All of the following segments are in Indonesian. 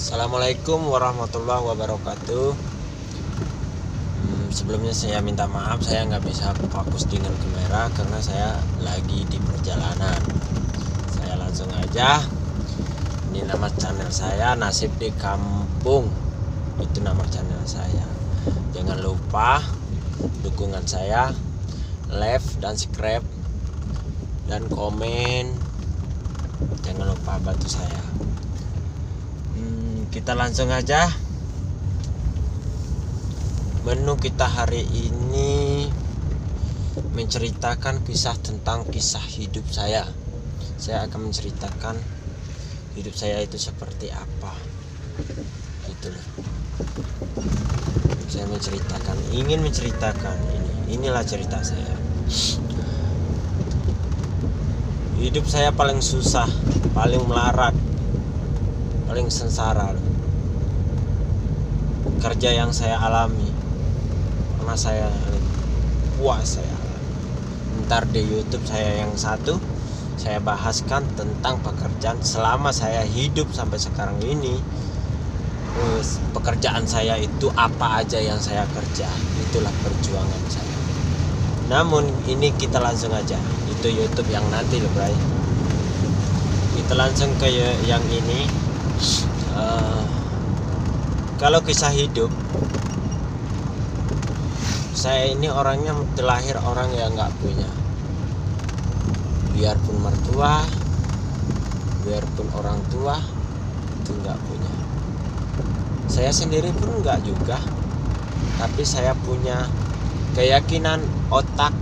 Assalamualaikum warahmatullahi wabarakatuh. Sebelumnya saya minta maaf, saya nggak bisa fokus dengan kamera karena saya lagi di perjalanan. Saya langsung aja. Ini nama channel saya, Nasib di Kampung. Itu nama channel saya. Jangan lupa dukungan saya, like dan subscribe dan komen. Jangan lupa bantu saya. Kita langsung aja. Menu kita hari ini menceritakan tentang kisah hidup saya. Saya akan menceritakan hidup saya itu seperti apa. Gitu loh. Saya ingin menceritakan inilah cerita saya. Hidup saya paling susah, paling melarat, paling sengsara. Kerja yang saya alami, karena saya puas saya alami. Ntar di YouTube saya yang satu, saya bahaskan tentang pekerjaan selama saya hidup sampai sekarang ini. Pekerjaan saya itu apa aja yang saya kerja, itulah perjuangan saya. Namun ini kita langsung aja, itu YouTube yang nanti loh bray. Kita langsung ke yang ini. Kalau kisah hidup, saya ini orangnya terlahir orang yang nggak punya, biarpun mertua, biarpun orang tua itu nggak punya. Saya sendiri pun nggak juga, tapi saya punya keyakinan, otak,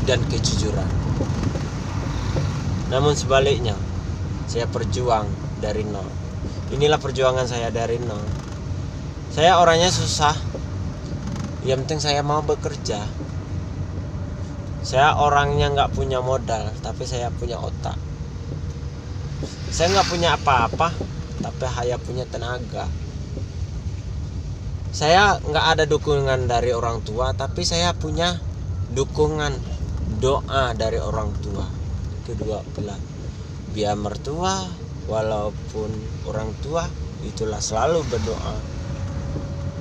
dan kejujuran. Namun sebaliknya, saya berjuang dari nol. Inilah perjuangan saya dari nol. Saya orangnya susah, yang penting saya mau bekerja. Saya orangnya nggak punya modal, tapi saya punya otak. Saya nggak punya apa-apa, tapi saya punya tenaga. Saya nggak ada dukungan dari orang tua, tapi saya punya dukungan doa dari orang tua. Kedua belah, biar mertua walaupun orang tua, itulah selalu berdoa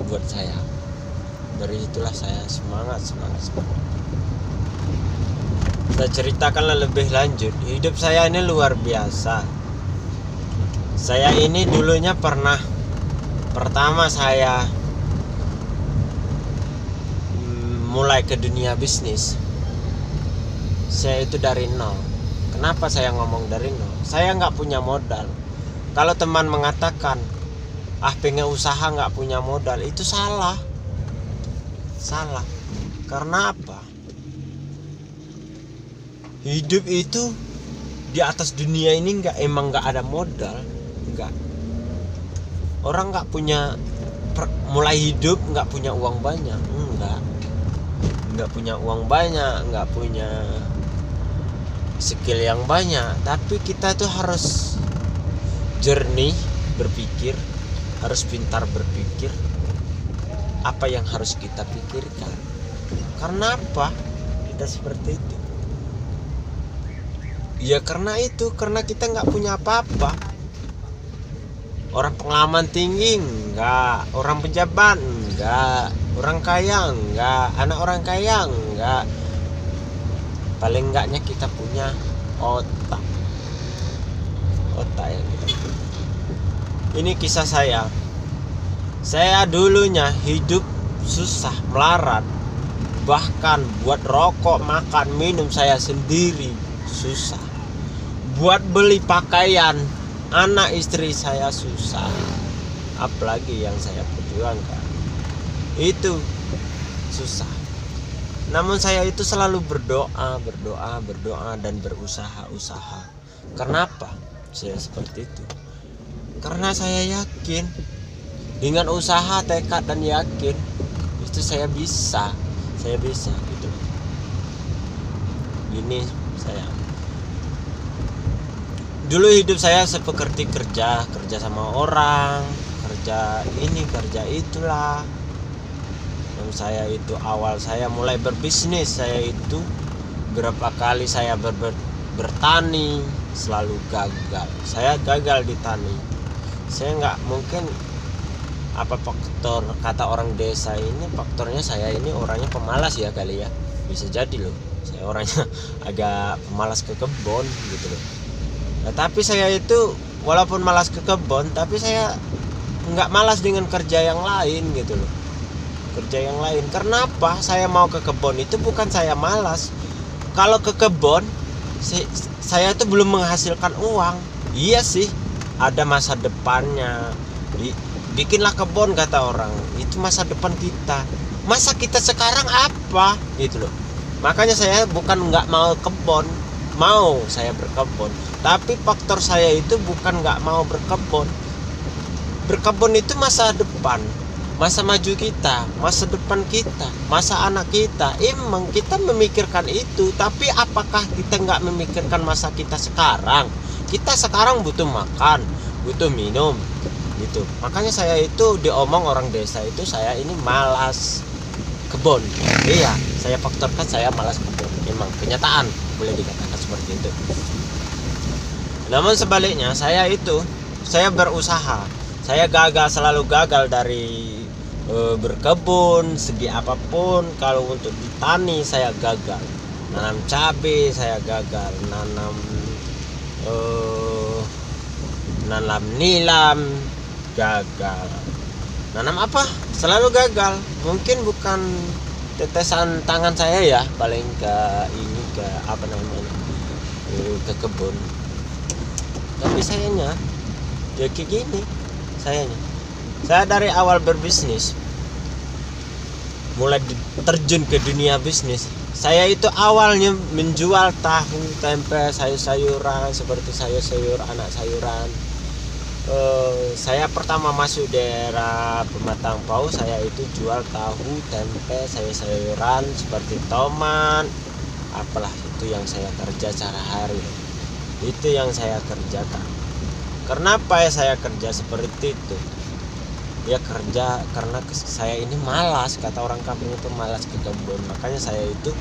buat saya. Dari itulah saya semangat. Saya ceritakanlah lebih lanjut. Hidup saya ini luar biasa. Saya ini dulunya pertama saya mulai ke dunia bisnis, saya itu dari nol. Kenapa saya ngomong dari nol? Saya nggak punya modal. Kalau teman mengatakan, pengen usaha nggak punya modal, itu salah. Karena apa? Hidup itu di atas dunia ini emang nggak ada modal, nggak. Orang nggak punya mulai hidup nggak punya uang banyak, nggak punya uang banyak, nggak punya skill yang banyak, tapi kita tuh harus jernih berpikir, harus pintar berpikir apa yang harus kita pikirkan. Karena apa kita seperti itu? Ya karena kita nggak punya apa-apa. Orang pengalaman tinggi enggak, orang pejabat enggak, orang kaya enggak, anak orang kaya enggak. Paling enggaknya kita punya otak yang kita punya. Ini kisah saya dulunya hidup susah, melarat, bahkan buat rokok, makan, minum saya sendiri susah, buat beli pakaian anak istri saya susah, apalagi yang saya perjuangkan itu susah. Namun saya itu selalu berdoa dan berusaha. Kenapa saya seperti itu? Karena saya yakin dengan usaha, tekad dan yakin itu saya bisa gitu. Gini saya. Dulu hidup saya seperti kerja sama orang, kerja ini, kerja itulah. Saya itu awal saya mulai berbisnis, saya itu berapa kali saya bertani selalu gagal. Saya gagal di tani. Saya nggak mungkin, apa faktor kata orang desa ini, faktornya saya ini orangnya pemalas ya kali ya, bisa jadi loh saya orangnya agak pemalas ke kebun gitu loh. Nah, tapi saya itu walaupun malas ke kebun, tapi saya nggak malas dengan kerja yang lain gitu loh, kerja yang lain. Kenapa saya mau ke kebun itu bukan saya malas. Kalau ke kebun saya itu belum menghasilkan uang, iya sih, ada masa depannya. Bikinlah kebun kata orang, itu masa depan kita. Masa kita sekarang apa gitu loh. Makanya saya bukan nggak mau kebun, mau saya berkebun. Tapi faktor saya itu bukan nggak mau berkebun. Berkebun itu masa depan, masa maju kita, masa depan kita, masa anak kita. Emang kita memikirkan itu, tapi apakah kita nggak memikirkan masa kita sekarang? Kita sekarang butuh makan, butuh minum gitu. Makanya saya itu diomong orang desa itu saya ini malas kebun. Iya, saya faktorkan saya malas kebun. Memang kenyataan boleh dikatakan seperti itu. Namun sebaliknya saya berusaha. Saya selalu gagal dari berkebun segi apapun. Kalau untuk ditani saya gagal. Nanam cabai saya gagal, nanam nilam gagal, nanam apa selalu gagal. Mungkin bukan tetesan tangan saya ya, paling ke apa namanya, ke kebun. Tapi sayangnya ya kayak gini. Saya dari awal berbisnis, mulai terjun ke dunia bisnis, saya itu awalnya menjual tahu, tempe, sayur-sayuran seperti sayur anak sayuran. Saya pertama masuk daerah Pematang Pau, saya itu jual tahu, tempe, sayur-sayuran seperti tomat, apalah itu yang saya kerja sehari-hari. Itu yang saya kerjakan. Kenapa ya saya kerja seperti itu? Ya kerja karena saya ini malas, kata orang kampung itu malas ke kebun. Makanya saya itu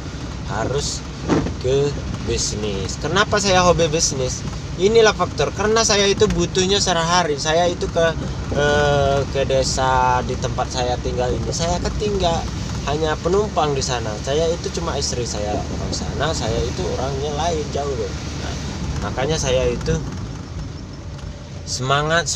harus ke bisnis. Kenapa saya hobi bisnis? Inilah faktor, karena saya itu butuhnya sehari-hari. Saya itu ke desa di tempat saya tinggal ini, saya ketinggal hanya penumpang di sana. Saya itu cuma istri saya orang sana, saya itu orangnya lain jauh loh. Nah, makanya saya itu semangat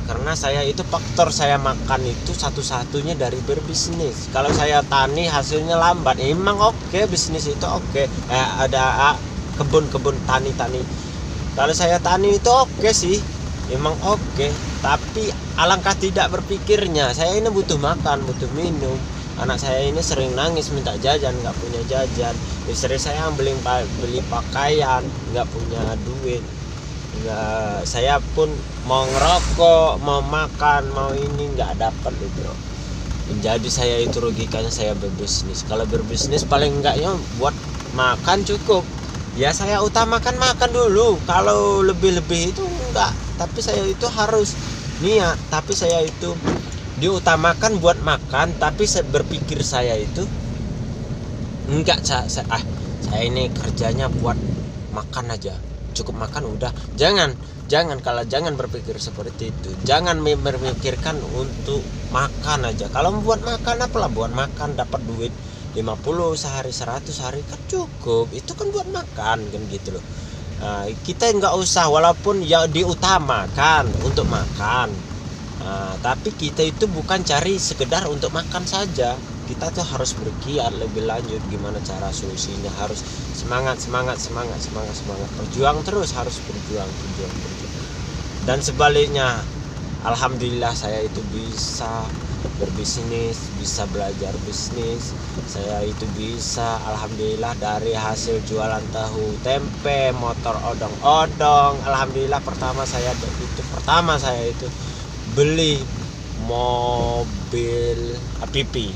karena saya itu faktor saya makan itu satu-satunya dari berbisnis. Kalau saya tani hasilnya lambat, emang oke, bisnis itu oke. Ada kebun tani. Kalau saya tani itu oke sih, emang oke. Tapi alangkah tidak berpikirnya, saya ini butuh makan, butuh minum. Anak saya ini sering nangis minta jajan, nggak punya jajan. Istri saya yang beli pakaian, nggak punya duit. Nggak, saya pun mau ngerokok, mau makan, mau ini nggak dapat bro. Jadi saya itu rugikannya saya berbisnis. Kalau berbisnis paling enggaknya buat makan cukup. Ya saya utamakan makan dulu. Kalau lebih-lebih itu enggak. Tapi saya itu harus niat. Tapi saya itu diutamakan buat makan. Tapi berpikir saya itu enggak, saya ini kerjanya buat makan aja. Cukup makan udah. Jangan berpikir seperti itu. Jangan memikirkan untuk makan aja. Kalau buat makan apalah, buat makan dapat duit 50 sehari, 100 hari kan cukup. Itu kan buat makan kan gitu loh. Kita nggak usah, walaupun ya diutamakan untuk makan. Tapi kita itu bukan cari sekedar untuk makan saja. Kita tuh harus bergiat lebih lanjut, gimana cara solusinya, harus semangat, berjuang terus, harus berjuang. Dan sebaliknya, alhamdulillah saya itu bisa berbisnis, bisa belajar bisnis. Saya itu bisa, alhamdulillah, dari hasil jualan tahu tempe, motor odong-odong. Alhamdulillah pertama saya itu beli mobil APP.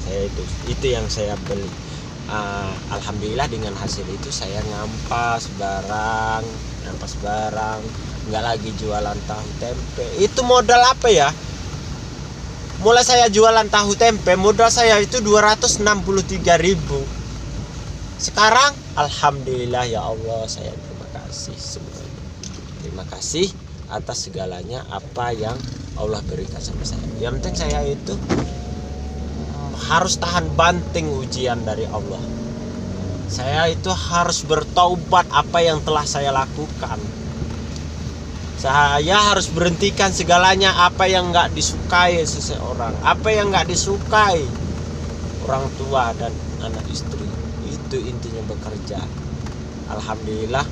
Saya itu yang saya beli. Alhamdulillah dengan hasil itu saya ngampas barang, nggak lagi jualan tahu tempe. Itu modal apa ya? Mulai saya jualan tahu tempe, modal saya itu 263.000. Sekarang alhamdulillah ya Allah, saya terima kasih semuanya. Terima kasih. atas segalanya apa yang Allah berikan sama saya. Yang penting saya itu harus tahan banting ujian dari Allah. Saya itu harus bertaubat apa yang telah saya lakukan. Saya harus berhentikan segalanya apa yang nggak disukai seseorang, apa yang nggak disukai orang tua dan anak istri. Itu intinya bekerja. Alhamdulillah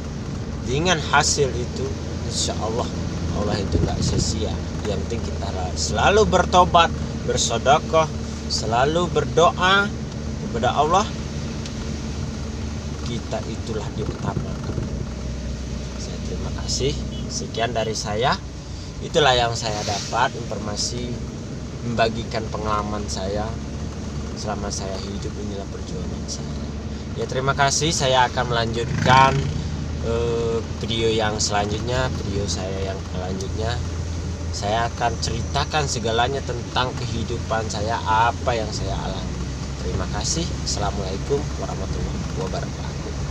dengan hasil itu insya Allah itu nggak sia-sia. Yang penting kita selalu bertobat, bersedekah, selalu berdoa kepada Allah. Kita itulah diutamakan. Saya terima kasih. Sekian dari saya. Itulah yang saya dapat informasi, membagikan pengalaman saya selama saya hidup. Inilah perjuangan saya. Ya terima kasih. Saya akan melanjutkan video yang selanjutnya. Video saya yang selanjutnya saya akan ceritakan segalanya tentang kehidupan saya, apa yang saya alami. Terima kasih. Assalamualaikum warahmatullahi wabarakatuh.